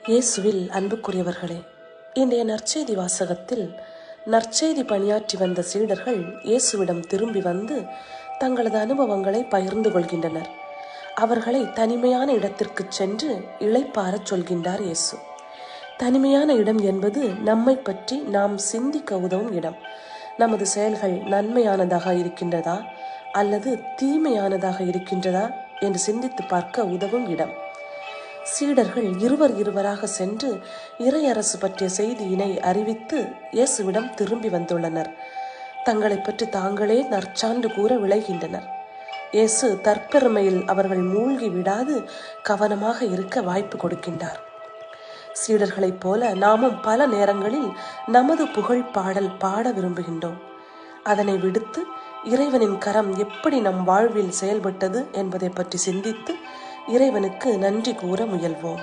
இயேசுவில் அன்புக்குரியவர்களே, இன்றைய நற்செய்தி வாசகத்தில் நற்செய்தி பணியாற்றி வந்த சீடர்கள் இயேசுவிடம் திரும்பி வந்து தங்களது அனுபவங்களை பகிர்ந்து கொள்கின்றனர். அவர்களை தனிமையான இடத்திற்கு சென்று இளைப்பாறச் சொல்கின்றார் இயேசு. தனிமையான இடம் என்பது நம்மை பற்றி நாம் சிந்திக்க உதவும் இடம். நமது செயல்கள் நன்மையானதாக இருக்கின்றதா அல்லது தீமையானதாக இருக்கின்றதா என்று சிந்தித்து பார்க்க உதவும் இடம். சீடர்கள் இருவராக சென்று இறையரசு பற்றிய செய்தியினை அறிவித்து இயேசுவிடம் திரும்பி வந்துள்ளனர். தங்களை பற்றி தாங்களே நற்சான்று கூற விளைகின்றனர். இயேசு தற்பெருமையில் அவர்கள் மூழ்கி விடாது கவனமாக இருக்க வாய்ப்பு கொடுக்கின்றார். சீடர்களைப் போல நாமும் பல நேரங்களில் நமது புகழ் பாடல் பாட விரும்புகின்றோம். அதனை விடுத்து இறைவனின் கரம் எப்படி நம் வாழ்வில் செயல்பட்டது என்பதை பற்றி சிந்தித்து இறைவனுக்கு நன்றி கூற முயல்வோம்.